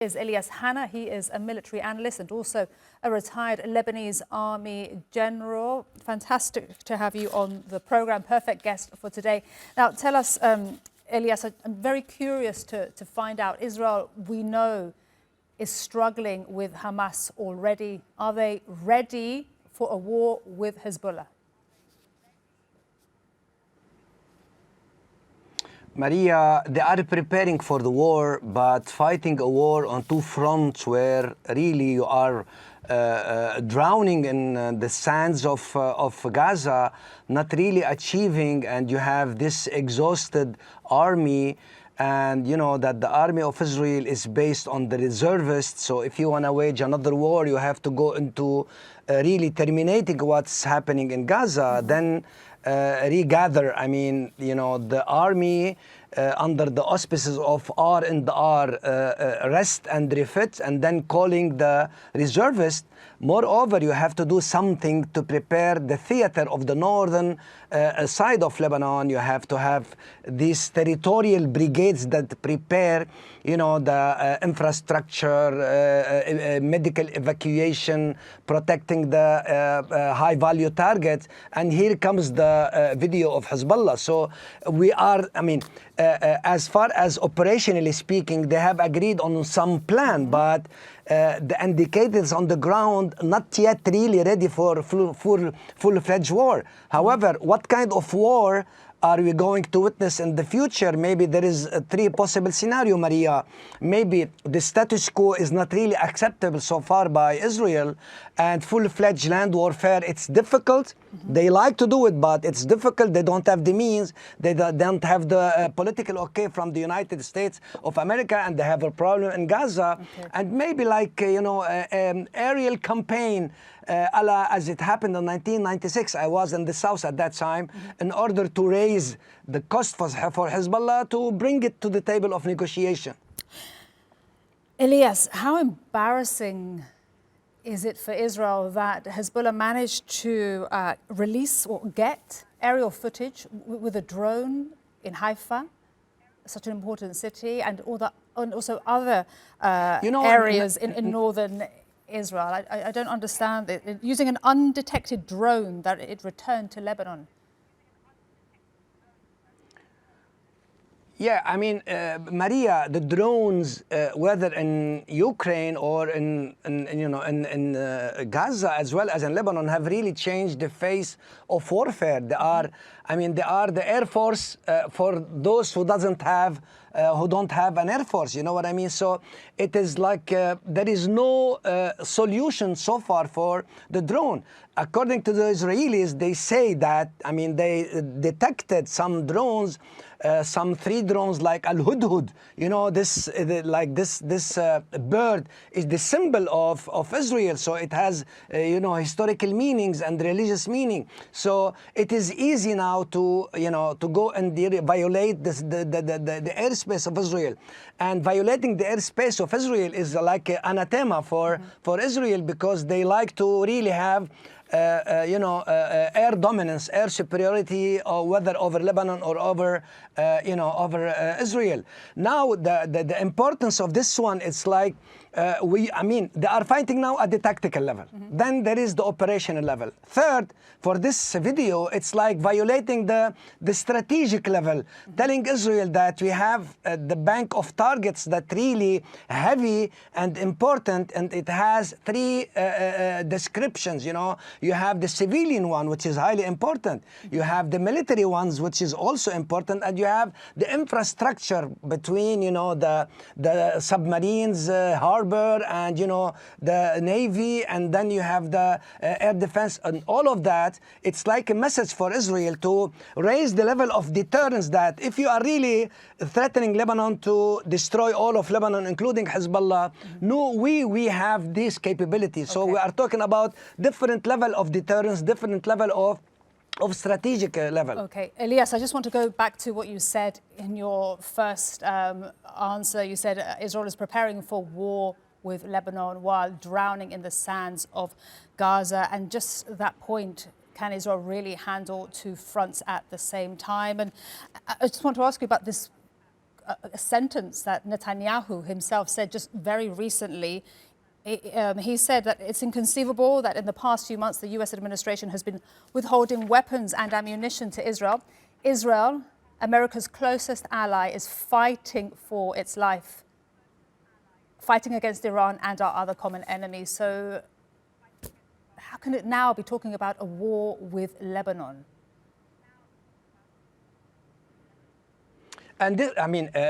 Is Elias Hanna. He is a military analyst and also a retired Lebanese army general. Fantastic to have you on the program. Perfect guest for today. Now, tell us, Elias, I'm very curious to find out. Israel, we know, is struggling with Hamas already. Are they ready for a war with Hezbollah? Maria, they are preparing for the war, but fighting a war on two fronts where really you are drowning in the sands of Gaza, not really achieving, and you have this exhausted army. And you know that the army of Israel is based on the reservists. So if you want to wage another war, you have to go into really terminating what's happening in Gaza, then regather. I mean, you know, the army under the auspices of R and R rest and refit, and then calling the reservists. Moreover, you have to do something to prepare the theater of the northern side of Lebanon. You have to have these territorial brigades that prepare, you know, the infrastructure, medical evacuation, protecting the high-value targets. And here comes the video of Hezbollah. So we are, I mean, as far as operationally speaking, they have agreed on some plan, but the indicators on the ground not yet really ready for full-fledged war. However, what kind of war are we going to witness in the future? Maybe there is three possible scenarios, Maria. Maybe the status quo is not really acceptable so far by Israel, and full-fledged land warfare, it's difficult. They like to do it, but it's difficult. They don't have the means. They don't have the political okay from the United States of America, and they have a problem in Gaza. Okay. And maybe like, you know, aerial campaign, as it happened in 1996. I was in the south at that time, in order to raise the cost for Hezbollah to bring it to the table of negotiation. Elias, how embarrassing is it for Israel that Hezbollah managed to release or get aerial footage with a drone in Haifa, such an important city, and also other areas in northern Israel? I don't understand it. Using an undetected drone that it returned to Lebanon. Yeah, I mean, Maria, the drones, whether in Ukraine or in Gaza as well as in Lebanon, have really changed the face of warfare. They are, I mean, they are the Air Force for those who don't have an Air Force. You know what I mean? So it is like there is no solution so far for the drone. According to the Israelis, they say that, I mean, they detected some drones, some 3 drones like Al-Hudhud. You know, this bird is the symbol of Israel. So it has, you know, historical meanings and religious meaning. So it is easy now to, you know, to go and violate the airspace of Israel. And violating the airspace of Israel is like an anathema for Israel, because they like to really have air dominance, air superiority, or whether over Lebanon or over, over Israel. Now, the importance of this one, it's like, I mean, they are fighting now at the tactical level. Then there is the operational level. Third, for this video, it's like violating the strategic level, telling Israel that we have the bank of targets that really heavy and important, and it has 3 descriptions, you know. You have the civilian one, which is highly important. You have the military ones, which is also important, and you have the infrastructure between, you know, the submarines, harbor, and, you know, the Navy, and then you have the air defense, and all of that. It's like a message for Israel to raise the level of deterrence, that if you are really threatening Lebanon to destroy all of Lebanon, including Hezbollah, no, we have these capabilities. So we are talking about different level of deterrence, different level of strategic level. Okay, Elias, I just want to go back to what you said in your first answer. You said Israel is preparing for war with Lebanon while drowning in the sands of Gaza. And just that point, can Israel really handle 2 fronts at the same time? And I just want to ask you about this a sentence that Netanyahu himself said just very recently. He said that it's inconceivable that in the past few months the US administration has been withholding weapons and ammunition to Israel. Israel, America's closest ally, is fighting for its life, fighting against Iran and our other common enemies. So how can it now be talking about a war with Lebanon? And this,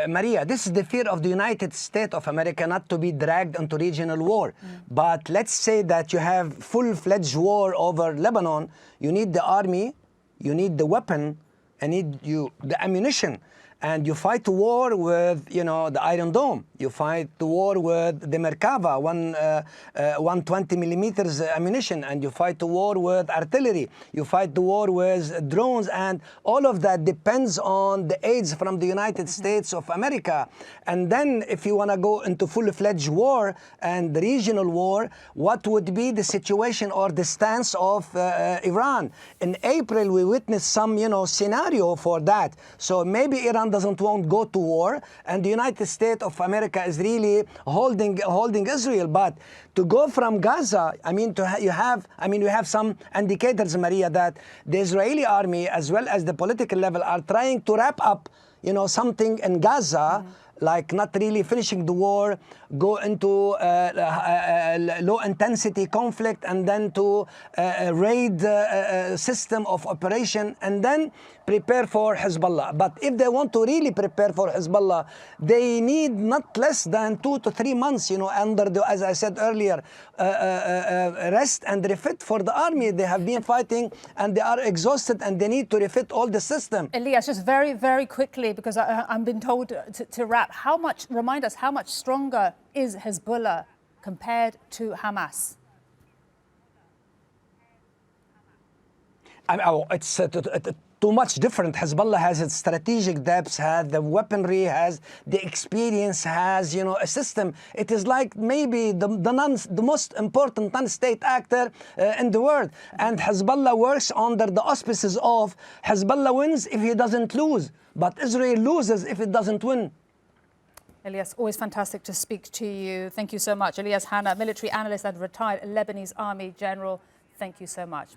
Maria, this is the fear of the United States of America, not to be dragged into regional war. But let's say that you have full-fledged war over Lebanon. You need the army, you need the weapon, and the ammunition. And you fight a war with, the Iron Dome. You fight the war with the Merkava, 120 millimeters ammunition, and you fight the war with artillery. You fight the war with drones, and all of that depends on the aids from the United States of America. And then if you want to go into full-fledged war and the regional war, what would be the situation or the stance of Iran? In April, we witnessed some, scenario for that. So maybe Iran won't go to war, and the United States of America is really holding Israel. But to go from Gaza, you have some indicators, Maria, that the Israeli army, as well as the political level, are trying to wrap up, something in Gaza. Like not really finishing the war, go into low-intensity conflict, and then to raid system of operation, and then prepare for Hezbollah. But if they want to really prepare for Hezbollah, they need not less than 2 to 3 months, under the, as I said earlier, rest and refit for the army. They have been fighting, and they are exhausted, and they need to refit all the system. Elias, just very, very quickly, because I'm been told to wrap. Remind us, how much stronger is Hezbollah compared to Hamas? It's too much different. Hezbollah has its strategic depths, has the weaponry, has the experience, has a system. It is like maybe the most important non-state actor in the world. And Hezbollah works under the auspices of Hezbollah wins if he doesn't lose, but Israel loses if it doesn't win. Elias, always fantastic to speak to you. Thank you so much. Elias Hanna, military analyst and retired Lebanese army general. Thank you so much.